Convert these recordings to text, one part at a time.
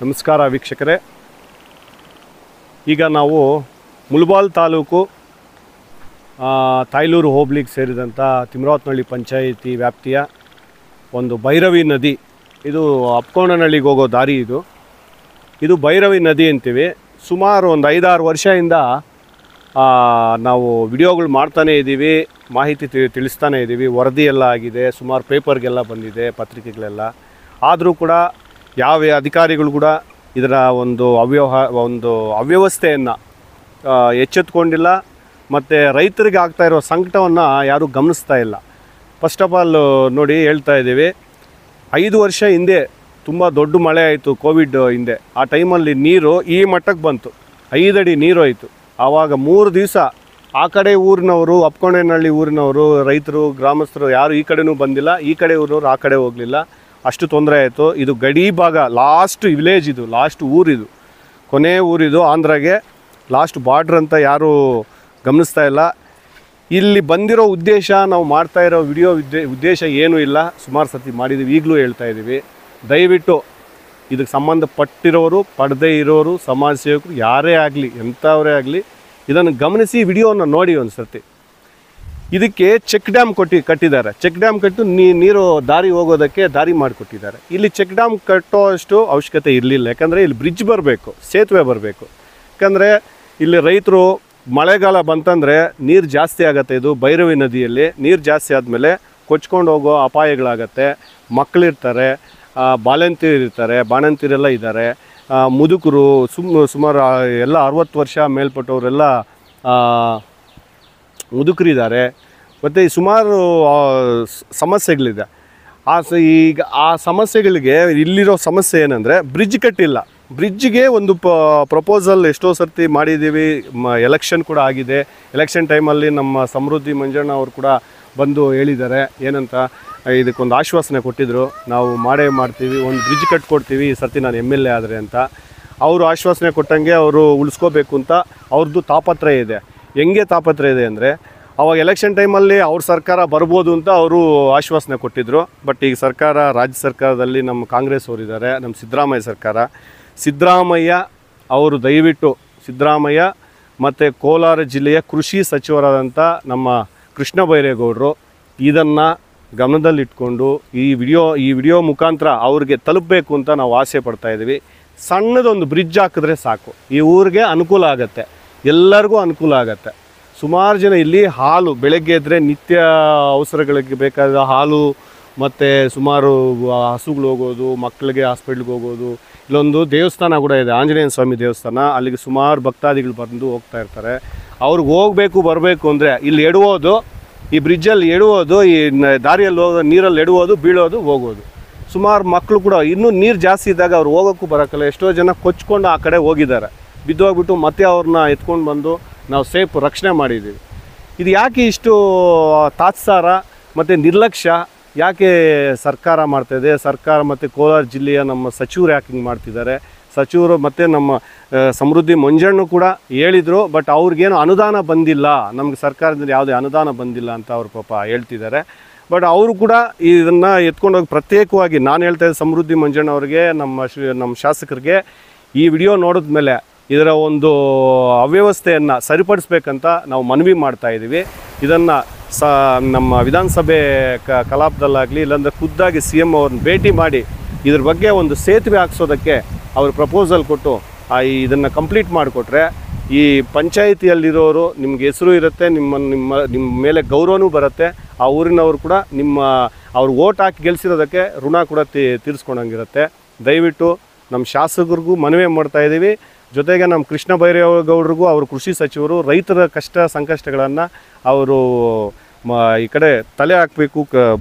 ನಮಸ್ಕಾರ ವೀಕ್ಷಕರೇ. ಈಗ ನಾವು ಮುಳಬಾಲ್ ತಾಲೂಕು ತಾಯ್ಲೂರು ಹೋಬಳಿಗೆ ಸೇರಿದಂಥ ತಿಮ್ರಾವತ್ನಹಳ್ಳಿ ಪಂಚಾಯಿತಿ ವ್ಯಾಪ್ತಿಯ ಒಂದು ಭೈರವಿ ನದಿ, ಇದು ಅಪ್ಕೋಣನಹಳ್ಳಿಗೆ ಹೋಗೋ ದಾರಿ. ಇದು ಭೈರವಿ ನದಿ ಅಂತೀವಿ. ಸುಮಾರು ಒಂದು 5-6 ವರ್ಷದಿಂದ ನಾವು ವಿಡಿಯೋಗಳು ಮಾಡ್ತಾನೇ ಇದ್ದೀವಿ, ಮಾಹಿತಿ ತಿಳಿಸ್ತಾನೇ ಇದ್ದೀವಿ. ವರದಿ ಎಲ್ಲ ಆಗಿದೆ, ಸುಮಾರು ಪೇಪರ್ಗೆಲ್ಲ ಬಂದಿದೆ, ಪತ್ರಿಕೆಗಳೆಲ್ಲ. ಆದರೂ ಕೂಡ ಯಾವ ಅಧಿಕಾರಿಗಳು ಕೂಡ ಇದರ ಒಂದು ಅವ್ಯವಸ್ಥೆಯನ್ನು ಎಚ್ಚೆತ್ತುಕೊಂಡಿಲ್ಲ. ಮತ್ತು ರೈತರಿಗೆ ಆಗ್ತಾಯಿರೋ ಸಂಕಟವನ್ನು ಯಾರೂ ಗಮನಿಸ್ತಾ ಇಲ್ಲ. ಫಸ್ಟ್ ಆಫ್ ಆಲ್ ನೋಡಿ ಹೇಳ್ತಾ ಇದ್ದೀವಿ, 5 ವರ್ಷ ಹಿಂದೆ ತುಂಬ ದೊಡ್ಡ ಮಳೆ ಆಯಿತು, ಕೋವಿಡ್ ಹಿಂದೆ. ಆ ಟೈಮಲ್ಲಿ ನೀರು ಈ ಮಟ್ಟಕ್ಕೆ ಬಂತು, 5 ಅಡಿ ನೀರು ಆಯಿತು. ಆವಾಗ 3 ದಿವಸ ಆ ಕಡೆ ಊರಿನವರು, ಅಪ್ಕೋಣನಹಳ್ಳಿ ಊರಿನವರು, ರೈತರು, ಗ್ರಾಮಸ್ಥರು ಯಾರು ಈ ಕಡೆನೂ ಬಂದಿಲ್ಲ, ಈ ಕಡೆ ಊರಿನವರು ಆ ಕಡೆ ಹೋಗಲಿಲ್ಲ. ಅಷ್ಟು ತೊಂದರೆ ಆಯಿತು. ಇದು ಗಡಿ ಭಾಗ, ಲಾಸ್ಟ್ ವಿಲೇಜ್, ಇದು ಲಾಸ್ಟ್ ಊರಿದು, ಕೊನೆ ಊರಿದು, ಆಂಧ್ರಗೆ ಲಾಸ್ಟ್ ಬಾರ್ಡ್ರ್ ಅಂತ ಯಾರೂ ಗಮನಿಸ್ತಾ ಇಲ್ಲ. ಇಲ್ಲಿ ಬಂದಿರೋ ಉದ್ದೇಶ, ನಾವು ಮಾಡ್ತಾ ಇರೋ ವಿಡಿಯೋ ಉದ್ದೇಶ ಏನೂ ಇಲ್ಲ. ಸುಮಾರು ಸತಿ ಮಾಡಿದ್ದೀವಿ, ಈಗಲೂ ಹೇಳ್ತಾ ಇದ್ದೀವಿ. ದಯವಿಟ್ಟು ಇದಕ್ಕೆ ಸಂಬಂಧಪಟ್ಟಿರೋರು, ಪಡೆದೇ ಇರೋರು, ಸಮಾಜ ಸೇವಕರು ಯಾರೇ ಆಗಲಿ, ಎಂಥವರೇ ಆಗಲಿ, ಇದನ್ನು ಗಮನಿಸಿ ವಿಡಿಯೋನ ನೋಡಿ ಒಂದು ಸರ್ತಿ. ಇದಕ್ಕೆ ಚೆಕ್ ಡ್ಯಾಮ್ ಕಟ್ಟಿದ್ದಾರೆ. ಚೆಕ್ ಡ್ಯಾಮ್ ಕಟ್ಟು ನೀರು ದಾರಿ ಹೋಗೋದಕ್ಕೆ ದಾರಿ ಮಾಡಿಕೊಟ್ಟಿದ್ದಾರೆ. ಇಲ್ಲಿ ಚೆಕ್ ಡ್ಯಾಮ್ ಕಟ್ಟೋ ಅಷ್ಟು ಅವಶ್ಯಕತೆ ಇರಲಿಲ್ಲ. ಯಾಕಂದರೆ ಇಲ್ಲಿ ಬ್ರಿಡ್ಜ್ ಬರಬೇಕು, ಸೇತುವೆ ಬರಬೇಕು. ಯಾಕಂದರೆ ಇಲ್ಲಿ ರೈತರು ಮಳೆಗಾಲ ಬಂತಂದರೆ ನೀರು ಜಾಸ್ತಿ ಆಗುತ್ತೆ. ಇದು ಭೈರವಿ ನದಿಯಲ್ಲಿ ನೀರು ಜಾಸ್ತಿ ಆದಮೇಲೆ ಕೊಚ್ಕೊಂಡು ಹೋಗೋ ಅಪಾಯಗಳಾಗತ್ತೆ. ಮಕ್ಕಳಿರ್ತಾರೆ, ಬಾಣಂತಿಯರಿರ್ತಾರೆ, ಬಾಣಂತಿಯರೆಲ್ಲ ಇದ್ದಾರೆ, ಮುದುಕರು, ಸುಮಾರು ಎಲ್ಲ 60 ವರ್ಷ ಮೇಲ್ಪಟ್ಟವರೆಲ್ಲ ಮುದುಕರಿದ್ದಾರೆ. ಮತ್ತು ಸುಮಾರು ಸಮಸ್ಯೆಗಳಿದೆ. ಈಗ ಆ ಸಮಸ್ಯೆಗಳಿಗೆ ಇಲ್ಲಿರೋ ಸಮಸ್ಯೆ ಏನಂದರೆ ಬ್ರಿಡ್ಜ್ ಕಟ್ಟಿಲ್ಲ. ಬ್ರಿಡ್ಜಿಗೆ ಒಂದು ಪ್ರಪೋಸಲ್ ಎಷ್ಟೋ ಸರ್ತಿ ಮಾಡಿದ್ದೀವಿ. ಎಲೆಕ್ಷನ್ ಕೂಡ ಆಗಿದೆ. ಎಲೆಕ್ಷನ್ ಟೈಮಲ್ಲಿ ನಮ್ಮ ಸಮೃದ್ಧಿ ಮಂಜಣ್ಣ ಅವರು ಕೂಡ ಬಂದು ಹೇಳಿದ್ದಾರೆ. ಏನಂತ, ಇದಕ್ಕೊಂದು ಆಶ್ವಾಸನೆ ಕೊಟ್ಟಿದ್ದರು, ನಾವು ಮಾಡ್ತೀವಿ, ಒಂದು ಬ್ರಿಡ್ಜ್ ಕಟ್ಕೊಡ್ತೀವಿ ಈ ಸರ್ತಿ ನಾನು MLA ಆದರೆ ಅಂತ. ಅವರು ಆಶ್ವಾಸನೆ ಕೊಟ್ಟಂಗೆ ಅವರು ಉಳಿಸ್ಕೋಬೇಕು ಅಂತ ಅವ್ರದ್ದು ತಾಪತ್ರಯ ಇದೆ. ಹೆಂಗೆ ತಾಪತ್ರಯ ಇದೆ ಅಂದರೆ, ಅವಾಗ ಎಲೆಕ್ಷನ್ ಟೈಮಲ್ಲಿ ಅವ್ರ ಸರ್ಕಾರ ಬರ್ಬೋದು ಅಂತ ಅವರು ಆಶ್ವಾಸನೆ ಕೊಟ್ಟಿದ್ದರು. ಬಟ್ ಈಗ ಸರ್ಕಾರ, ರಾಜ್ಯ ಸರ್ಕಾರದಲ್ಲಿ ನಮ್ಮ ಕಾಂಗ್ರೆಸ್ ಅವರಿದ್ದಾರೆ, ನಮ್ಮ ಸಿದ್ದರಾಮಯ್ಯ ಅವರು ದಯವಿಟ್ಟು ಸಿದ್ದರಾಮಯ್ಯ ಮತ್ತು ಕೋಲಾರ ಜಿಲ್ಲೆಯ ಕೃಷಿ ಸಚಿವರಾದಂಥ ನಮ್ಮ ಕೃಷ್ಣ ಬೈರೇಗೌಡರು ಇದನ್ನು ಗಮನದಲ್ಲಿಟ್ಕೊಂಡು ಈ ವಿಡಿಯೋ ಮುಖಾಂತರ ಅವ್ರಿಗೆ ತಲುಪಬೇಕು ಅಂತ ನಾವು ಆಸೆ ಪಡ್ತಾಯಿದ್ದೀವಿ. ಸಣ್ಣದೊಂದು ಬ್ರಿಡ್ಜ್ ಹಾಕಿದ್ರೆ ಸಾಕು, ಈ ಊರಿಗೆ ಅನುಕೂಲ ಆಗುತ್ತೆ, ಎಲ್ಲರಿಗೂ ಅನುಕೂಲ ಆಗುತ್ತೆ. ಸುಮಾರು ಜನ ಇಲ್ಲಿ ಹಾಲು ಬೆಳಗ್ಗೆ ಎದ್ದರೆ ನಿತ್ಯ ಅವಸರಗಳಿಗೆ ಬೇಕಾದ ಹಾಲು, ಮತ್ತು ಸುಮಾರು ಹಸುಗಳು ಹೋಗೋದು, ಮಕ್ಕಳಿಗೆ ಹಾಸ್ಪಿಟ್ಲಿಗೆ ಹೋಗೋದು. ಇಲ್ಲೊಂದು ದೇವಸ್ಥಾನ ಕೂಡ ಇದೆ, ಆಂಜನೇಯ ಸ್ವಾಮಿ ದೇವಸ್ಥಾನ. ಅಲ್ಲಿಗೆ ಸುಮಾರು ಭಕ್ತಾದಿಗಳು ಬಂದು ಹೋಗ್ತಾ ಇರ್ತಾರೆ. ಅವ್ರಿಗೆ ಹೋಗಬೇಕು ಬರಬೇಕು ಅಂದರೆ ಇಲ್ಲಿ ಎಡುವುದು, ಈ ಬ್ರಿಡ್ಜಲ್ಲಿ ಎಡುವುದು, ಈ ದಾರಿಯಲ್ಲಿ ಹೋಗೋ ನೀರಲ್ಲಿ ಎಡುವುದು, ಬೀಳೋದು, ಹೋಗೋದು. ಸುಮಾರು ಮಕ್ಕಳು ಕೂಡ ಇನ್ನೂ ನೀರು ಜಾಸ್ತಿ ಇದ್ದಾಗ ಅವ್ರು ಹೋಗೋಕ್ಕೂ ಬರೋಕ್ಕಲ್ಲ. ಎಷ್ಟೋ ಜನ ಕೊಚ್ಕೊಂಡು ಆ ಕಡೆ ಹೋಗಿದ್ದಾರೆ, ಬಿದ್ದೋಗ್ಬಿಟ್ಟು ಮತ್ತೆ ಅವ್ರನ್ನ ಎತ್ಕೊಂಡು ಬಂದು ನಾವು ಸೇಫ್ ರಕ್ಷಣೆ ಮಾಡಿದ್ದೀವಿ. ಇದು ಯಾಕೆ ಇಷ್ಟು ತಾತ್ಸಾರ ಮತ್ತು ನಿರ್ಲಕ್ಷ್ಯ ಯಾಕೆ ಸರ್ಕಾರ ಮಾಡ್ತಾಯಿದೆ? ಸರ್ಕಾರ ಮತ್ತು ಕೋಲಾರ ಜಿಲ್ಲೆಯ ನಮ್ಮ ಸಚಿವರು ಯಾಕೆ ಹಿಂಗೆ ಮಾಡ್ತಿದ್ದಾರೆ? ಸಚಿವರು ಮತ್ತು ನಮ್ಮ ಸಮೃದ್ಧಿ ಮಂಜಣ್ಣ ಕೂಡ ಹೇಳಿದರು, ಬಟ್ ಅವ್ರಿಗೇನು ಅನುದಾನ ಬಂದಿಲ್ಲ, ನಮಗೆ ಸರ್ಕಾರದಿಂದ ಯಾವುದೇ ಅನುದಾನ ಬಂದಿಲ್ಲ ಅಂತ ಅವ್ರು ಪಾಪ ಹೇಳ್ತಿದ್ದಾರೆ. ಬಟ್ ಅವರು ಕೂಡ ಇದನ್ನು ಎತ್ಕೊಂಡೋಗಿ ಪ್ರತ್ಯೇಕವಾಗಿ ನಾನು ಹೇಳ್ತಾ ಇದ್ದೆ ಸಮೃದ್ಧಿ ಮಂಜಣ್ಣ ಅವ್ರಿಗೆ, ನಮ್ಮ ಶಾಸಕರಿಗೆ ಈ ವಿಡಿಯೋ ನೋಡಿದ ಮೇಲೆ ಇದರ ಒಂದು ಅವ್ಯವಸ್ಥೆಯನ್ನು ಸರಿಪಡಿಸ್ಬೇಕಂತ ನಾವು ಮನವಿ ಮಾಡ್ತಾಯಿದ್ದೀವಿ. ಇದನ್ನು ನಮ್ಮ ವಿಧಾನಸಭೆ ಕಲಾಪದಲ್ಲಾಗಲಿ, ಇಲ್ಲಾಂದರೆ ಖುದ್ದಾಗಿ CM ಅವ್ರನ್ನ ಭೇಟಿ ಮಾಡಿ ಇದ್ರ ಬಗ್ಗೆ ಒಂದು ಸೇತುವೆ ಹಾಕ್ಸೋದಕ್ಕೆ ಅವರು ಪ್ರಪೋಸಲ್ ಕೊಟ್ಟು ಇದನ್ನು ಕಂಪ್ಲೀಟ್ ಮಾಡಿಕೊಟ್ರೆ ಈ ಪಂಚಾಯಿತಿಯಲ್ಲಿರೋರು ನಿಮ್ಗೆ ಹೆಸರು ಇರುತ್ತೆ, ನಿಮ್ಮ ಮೇಲೆ ಗೌರವನೂ ಬರುತ್ತೆ. ಆ ಊರಿನವರು ಕೂಡ ಅವ್ರು ಓಟ್ ಹಾಕಿ ಗೆಲ್ಲಿಸಿರೋದಕ್ಕೆ ಋಣ ಕೂಡ ತೀರಿಸ್ಕೊಂಡಂಗಿರುತ್ತೆ. ದಯವಿಟ್ಟು ನಮ್ಮ ಶಾಸಕರಿಗೂ ಮನವಿ ಮಾಡ್ತಾಯಿದ್ದೀವಿ. ಜೊತೆಗೆ ನಮ್ಮ ಕೃಷ್ಣ ಬೈರೇಗೌಡರಿಗೂ, ಅವರು ಕೃಷಿ ಸಚಿವರು, ರೈತರ ಕಷ್ಟ ಸಂಕಷ್ಟಗಳನ್ನು ಅವರು ಈ ಕಡೆ ತಲೆ ಹಾಕಬೇಕು,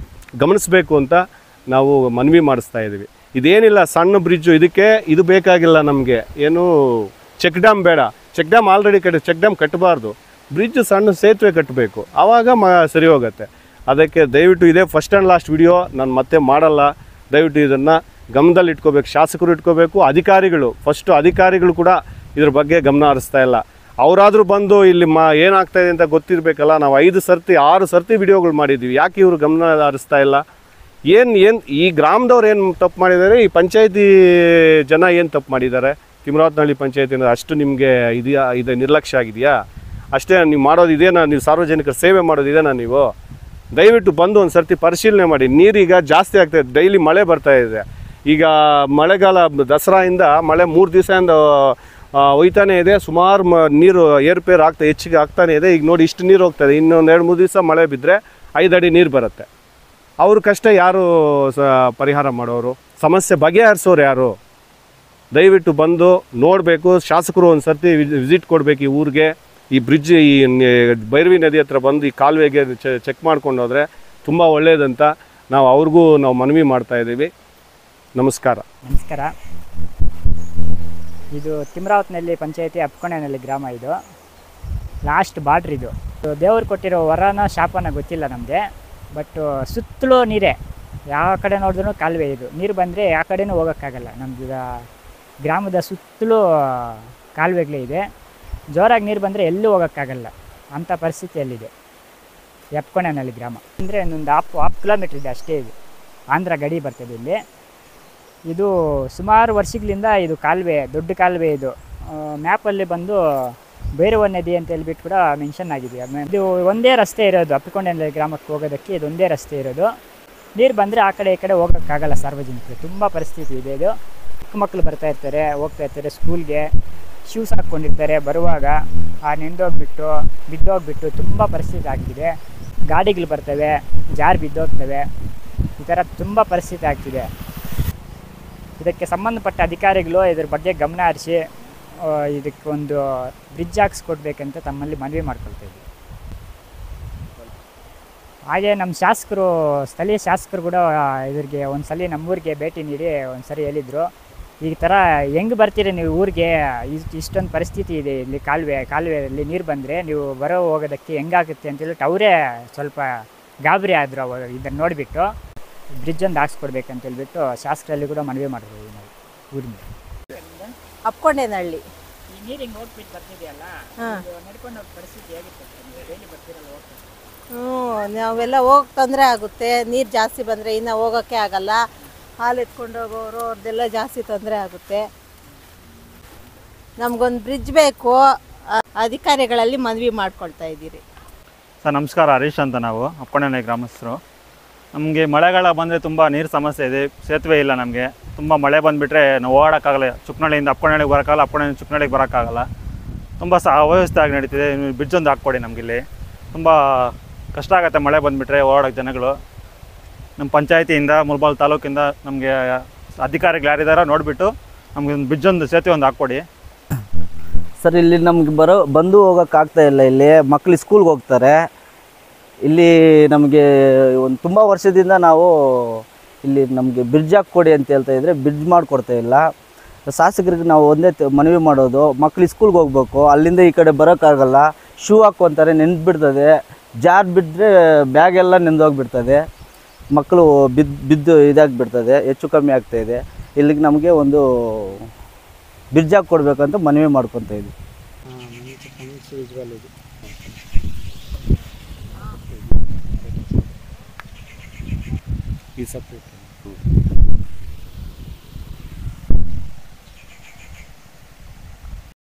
ಗಮನಿಸಬೇಕು ಅಂತ ನಾವು ಮನವಿ ಮಾಡಿಸ್ತಾ ಇದ್ದೀವಿ. ಇದೇನಿಲ್ಲ, ಸಣ್ಣ ಬ್ರಿಡ್ಜು, ಇದು ಬೇಕಾಗಿಲ್ಲ ನಮಗೆ. ಏನು ಚೆಕ್ ಡ್ಯಾಮ್ ಬೇಡ, check dam already check dam ಕಟ್ಟಬಾರ್ದು, ಬ್ರಿಡ್ಜ್ ಸಣ್ಣ ಸೇತುವೆ ಕಟ್ಟಬೇಕು, ಆವಾಗ ಸರಿ ಹೋಗುತ್ತೆ. ಅದಕ್ಕೆ ದಯವಿಟ್ಟು ಇದೇ ಫಸ್ಟ್ ಆ್ಯಂಡ್ ಲಾಸ್ಟ್ ವಿಡಿಯೋ, ನಾನು ಮತ್ತೆ ಮಾಡಲ್ಲ. ದಯವಿಟ್ಟು ಇದನ್ನು ಗಮನದಲ್ಲಿ ಇಟ್ಕೋಬೇಕು, ಶಾಸಕರು ಇಟ್ಕೋಬೇಕು, ಅಧಿಕಾರಿಗಳು ಕೂಡ ಇದ್ರ ಬಗ್ಗೆ ಗಮನ ಹರಿಸ್ತಾ ಇಲ್ಲ. ಅವರಾದರೂ ಬಂದು ಇಲ್ಲಿ ಏನಾಗ್ತಾಯಿದೆ ಅಂತ ಗೊತ್ತಿರಬೇಕಲ್ಲ. ನಾವು 5 ಸರ್ತಿ 6 ಸರ್ತಿ ವಿಡಿಯೋಗಳು ಮಾಡಿದ್ದೀವಿ, ಯಾಕೆ ಇವರು ಗಮನ ಹರಿಸ್ತಾ ಇಲ್ಲ? ಏನು ಈ ಗ್ರಾಮದವ್ರು ಏನು ತಪ್ಪು ಮಾಡಿದ್ದಾರೆ, ಈ ಪಂಚಾಯತಿ ಜನ ಏನು ತಪ್ಪು ಮಾಡಿದ್ದಾರೆ? ತಿಮ್ರಾವತ್ನಹಳ್ಳಿ ಪಂಚಾಯತಿನ ಅಷ್ಟು ನಿಮಗೆ ಇದು ನಿರ್ಲಕ್ಷ್ಯ ಆಗಿದೆಯಾ? ಅಷ್ಟೇ ನೀವು ಮಾಡೋದು ಇದೇನಾ? ನೀವು ಸಾರ್ವಜನಿಕರ ಸೇವೆ ಮಾಡೋದು ಇದೇನಾ? ನೀವು ದಯವಿಟ್ಟು ಬಂದು ಒಂದು ಸರ್ತಿ ಪರಿಶೀಲನೆ ಮಾಡಿ. ನೀರೀಗ ಜಾಸ್ತಿ ಆಗ್ತಾಯಿದೆ, ಡೈಲಿ ಮಳೆ ಬರ್ತಾಯಿದೆ. ಈಗ ಮಳೆಗಾಲ ದಸರಾಯಿಂದ ಮಳೆ 3 ದಿವಸದಿಂದ ಹೋಯ್ತಾನೆ ಇದೆ. ಸುಮಾರು ನೀರು ಏರುಪೇರು ಹೆಚ್ಚಿಗೆ ಆಗ್ತಾನೆ ಇದೆ. ಈಗ ನೋಡಿ ಇಷ್ಟು ನೀರು ಹೋಗ್ತದೆ. ಇನ್ನೊಂದು 2-3 ದಿವಸ ಮಳೆ ಬಿದ್ದರೆ 5 ಅಡಿ ನೀರು ಬರುತ್ತೆ. ಅವ್ರ ಕಷ್ಟ ಯಾರು ಪರಿಹಾರ ಮಾಡೋರು? ಸಮಸ್ಯೆ ಬಗೆಹರಿಸೋರು ಯಾರು? ದಯವಿಟ್ಟು ಬಂದು ನೋಡಬೇಕು. ಶಾಸಕರು ಒಂದು ಸರ್ತಿ ವಿಸಿಟ್ ಕೊಡಬೇಕು ಈ ಊರಿಗೆ. ಈ ಬ್ರಿಡ್ಜ್, ಈ ಭೈರವಿ ನದಿ ಹತ್ರ ಬಂದು ಈ ಕಾಲುವೆಗೆ ಚೆಕ್ ಮಾಡ್ಕೊಂಡು ಹೋದರೆ ತುಂಬ ಒಳ್ಳೆಯದಂತ ಅವ್ರಿಗೂ ನಾವು ಮನವಿ ಮಾಡ್ತಾಯಿದ್ದೀವಿ. ನಮಸ್ಕಾರ. ಇದು ತಿಮ್ರಾವತ್ನಹಳ್ಳಿ ಪಂಚಾಯತಿ ಅಪ್ಪಕೊಂಡೇನಹಳ್ಳಿ ಗ್ರಾಮ. ಇದು ಲಾಸ್ಟ್ ಬಾರ್ಡ್ರ್. ಇದು ದೇವ್ರು ಕೊಟ್ಟಿರೋ ವರನ ಶಾಪನ ಗೊತ್ತಿಲ್ಲ ನಮಗೆ. ಬಟ್ ಸುತ್ತಲೂ ನೀರೇ, ಯಾವ ಕಡೆ ನೋಡಿದ್ರೂ ಕಾಲುವೆ. ಇದು ನೀರು ಬಂದರೆ ಯಾವ ಕಡೆನೂ ಹೋಗೋಕ್ಕಾಗಲ್ಲ. ನಮ್ಮದು ಗ್ರಾಮದ ಸುತ್ತಲೂ ಕಾಲುವೆಗಳೇ ಇದೆ. ಜೋರಾಗಿ ನೀರು ಬಂದರೆ ಎಲ್ಲೂ ಹೋಗೋಕ್ಕಾಗಲ್ಲ ಅಂಥ ಪರಿಸ್ಥಿತಿಯಲ್ಲಿದೆ ಅಪ್ಪಕೊಂಡೇನಹಳ್ಳಿ ಗ್ರಾಮ. ಅಂದರೆ ಒಂದು ಹಾಫ್ ಕಿಲೋಮೀಟ್ರ್ ಇದೆ ಅಷ್ಟೇ. ಇದು ಆಂಧ್ರ ಗಡಿ ಬರ್ತದೆ ಇಲ್ಲಿ. ಇದು ಸುಮಾರು ವರ್ಷಗಳಿಂದ ಇದು ಕಾಲುವೆ, ದೊಡ್ಡ ಕಾಲುವೆ. ಇದು ಮ್ಯಾಪಲ್ಲಿ ಬಂದು ಭೈರವ ನದಿ ಅಂತ ಹೇಳ್ಬಿಟ್ಟು ಕೂಡ ಮೆನ್ಷನ್ ಆಗಿದೆ. ಇದು ಒಂದೇ ರಸ್ತೆ ಇರೋದು, ಅಪ್ಪಕೊಂಡೇನಹಳ್ಳಿ ಗ್ರಾಮಕ್ಕೆ ಹೋಗೋದಕ್ಕೆ ಇದು ಒಂದೇ ರಸ್ತೆ ಇರೋದು. ನೀರು ಬಂದರೆ ಆ ಕಡೆ ಈ ಕಡೆ ಹೋಗೋಕ್ಕಾಗಲ್ಲ ಸಾರ್ವಜನಿಕರು. ತುಂಬ ಪರಿಸ್ಥಿತಿ ಇದೆ ಇದು. ಚಿಕ್ಕ ಮಕ್ಕಳು ಬರ್ತಾಯಿರ್ತಾರೆ, ಹೋಗ್ತಾಯಿರ್ತಾರೆ ಸ್ಕೂಲ್ಗೆ, ಶೂಸ್ ಹಾಕ್ಕೊಂಡಿರ್ತಾರೆ. ಬರುವಾಗ ಬಿದ್ದೋಗ್ಬಿಟ್ಟು ತುಂಬ ಪರಿಸ್ಥಿತಿ ಆಗ್ತಿದೆ. ಗಾಡಿಗಳು ಬರ್ತವೆ, ಜಾರು ಬಿದ್ದೋಗ್ತವೆ. ಈ ಥರ ತುಂಬ ಪರಿಸ್ಥಿತಿ ಆಗ್ತಿದೆ. ಇದಕ್ಕೆ ಸಂಬಂಧಪಟ್ಟ ಅಧಿಕಾರಿಗಳು ಇದ್ರ ಬಗ್ಗೆ ಗಮನ ಹರಿಸಿ ಇದಕ್ಕೆ ಒಂದು ಬ್ರಿಡ್ಜ್ ಹಾಕ್ಸ್ಕೊಡ್ಬೇಕಂತ ತಮ್ಮಲ್ಲಿ ಮನವಿ ಮಾಡ್ಕೊಳ್ತಾಯಿದ್ವಿ. ಹಾಗೆ ನಮ್ಮ ಶಾಸಕರು, ಸ್ಥಳೀಯ ಶಾಸಕರು ಕೂಡ ಇದ್ರಿಗೆ ಒಂದು ಸಲ ನಮ್ಮೂರಿಗೆ ಭೇಟಿ ನೀಡಿ ಒಂದು ಸರಿ ಹೇಳಿದರು, ಈ ಥರ ಹೆಂಗೆ ಬರ್ತೀರಿ ನೀವು ಊರಿಗೆ? ಇಷ್ಟೊಂದು ಪರಿಸ್ಥಿತಿ ಇದೆ ಇಲ್ಲಿ, ಕಾಲುವೆಯಲ್ಲಿ ನೀರು ಬಂದರೆ ನೀವು ಹೋಗೋದಕ್ಕೆ ಹೆಂಗಾಗುತ್ತೆ ಅಂತೇಳ್ಬಿಟ್ಟು ಅವರೇ ಸ್ವಲ್ಪ ಗಾಬರಿ ಆದರು. ಅವರು ಇದನ್ನು ನೋಡಿಬಿಟ್ಟು ಬ್ರಿಡ್ಜ್ ಒಂದು ಹಾಕ್ಸ್ಕೊಡ್ಬೇಕಂತ ಹೇಳ್ಬಿಟ್ಟು ಶಾಸಕರಲ್ಲಿ ಕೂಡ ಮನವಿ ಮಾಡಿದ್ವಿ ನಾವು ಊರಿಂದ. ಅಪ್ಪಕೊಂಡೇನಹಳ್ಳಿ ಈ ನೀರು ಹಿಂಗೆ ಹೋಗ್ಬಿಟ್ಟು ಬರ್ತಿದೆಯಲ್ಲ, ನಡ್ಕೊಂಡು ಹೋಗೋ ಪರಿಸ್ಥಿತಿ ಹೇಗಿತ್ತು? ಡೈಲಿ ಬರ್ತಿರಲ್ಲ, ನಾವೆಲ್ಲ ಹೋಗಿ ತೊಂದರೆ ಆಗುತ್ತೆ. ನೀರು ಜಾಸ್ತಿ ಬಂದರೆ ಇನ್ನು ಹೋಗೋಕ್ಕೆ ಆಗಲ್ಲ. ಹಾಲು ಎತ್ಕೊಂಡು ಹೋಗೋರು ಅವ್ರದ್ದೆಲ್ಲ ಜಾಸ್ತಿ ತೊಂದರೆ ಆಗುತ್ತೆ. ನಮಗೊಂದು ಬ್ರಿಡ್ಜ್ ಬೇಕು, ಅಧಿಕಾರಿಗಳಲ್ಲಿ ಮನವಿ ಮಾಡ್ಕೊಳ್ತಾ ಇದ್ದೀರಿ. ಸರ್ ನಮಸ್ಕಾರ, ಹರೀಶ್ ಅಂತ. ನಾವು ಅಪ್ಪಕೊಂಡೇನಹಳ್ಳಿ ಗ್ರಾಮಸ್ಥರು. ನಮಗೆ ಮಳೆಗಾಲ ಬಂದರೆ ತುಂಬ ನೀರು ಸಮಸ್ಯೆ ಇದೆ. ಸೇತುವೆ ಇಲ್ಲ ನಮಗೆ. ತುಂಬ ಮಳೆ ಬಂದುಬಿಟ್ರೆ ನಾವು ಓಡಾಡೋಕ್ಕಾಗಲ್ಲ. ಚುಕ್ನಹಳ್ಳಿಯಿಂದ ಅಪ್ಪಕೊಂಡೇನಹಳ್ಳಿಗೆ ಬರೋಕ್ಕಾಗಲ್ಲ, ಅಪ್ಪಕೊಂಡೇನಹಳ್ಳಿ ಚುಕ್ನಹಳ್ಳಿಗೆ ಬರೋಕ್ಕಾಗಲ್ಲ. ತುಂಬ ಅವ್ಯವಸ್ಥೆಯಾಗಿ ನಡೀತಿದೆ. ಬ್ರಿಡ್ಜ್ ಒಂದು ಹಾಕ್ಕೊಡಿ ನಮಗಿಲ್ಲಿ. ತುಂಬ ಕಷ್ಟ ಆಗುತ್ತೆ ಮಳೆ ಬಂದುಬಿಟ್ರೆ ಓಡಾಡೋಕ್ಕೆ ಜನಗಳು. ನಮ್ಮ ಪಂಚಾಯತಿಯಿಂದ, ಮುಳಬಾಗಿಲು ತಾಲೂಕಿಂದ ನಮಗೆ ಅಧಿಕಾರಿಗಳು ಯಾರಿದ್ದಾರೋ ನೋಡಿಬಿಟ್ಟು ನಮಗೆ ಒಂದು ಬ್ರಿಡ್ಜ್ ಒಂದು ಸೇತುವೆ ಒಂದು ಹಾಕ್ಕೊಡಿ ಸರ್. ಇಲ್ಲಿ ನಮಗೆ ಬಂದು ಹೋಗೋಕ್ಕಾಗ್ತಾ ಇಲ್ಲ. ಇಲ್ಲಿ ಮಕ್ಕಳು ಸ್ಕೂಲ್ಗೆ ಹೋಗ್ತಾರೆ. ಇಲ್ಲಿ ನಮಗೆ ಒಂದು ತುಂಬ ವರ್ಷದಿಂದ ನಾವು ಇಲ್ಲಿ ನಮಗೆ ಬ್ರಿಡ್ಜ್ ಹಾಕ್ಕೊಡಿ ಅಂತ ಹೇಳ್ತಾಯಿದ್ರೆ ಬ್ರಿಡ್ಜ್ ಮಾಡಿಕೊಡ್ತಾ ಇಲ್ಲ. ಶಾಸಕರಿಗೆ ನಾವು ಒಂದೇ ಮನವಿ ಮಾಡೋದು, ಮಕ್ಕಳು ಸ್ಕೂಲ್ಗೆ ಹೋಗ್ಬೇಕು, ಅಲ್ಲಿಂದ ಈ ಕಡೆ ಬರೋಕ್ಕಾಗಲ್ಲ. ಶೂ ಹಾಕ್ಕೊತಾರೆ, ನೆಂದುಬಿಡ್ತದೆ. ಜಾರ್ ಬಿದ್ದರೆ ಬ್ಯಾಗೆಲ್ಲ ನೆಂದೋಗಿಬಿಡ್ತದೆ. ಮಕ್ಕಳು ಬಿದ್ದು ಇದಾಗಿಬಿಡ್ತದೆ, ಹೆಚ್ಚು ಕಮ್ಮಿ ಆಗ್ತಾಯಿದೆ. ಇಲ್ಲಿಗೆ ನಮಗೆ ಒಂದು ಬ್ರಿಡ್ಜ್ ಹಾಕ್ಕೊಡ್ಬೇಕಂತ ಮನವಿ ಮಾಡ್ಕೊತಾ ಇದ್ವಿ. ಈ ಸಪ್ರೇಟ್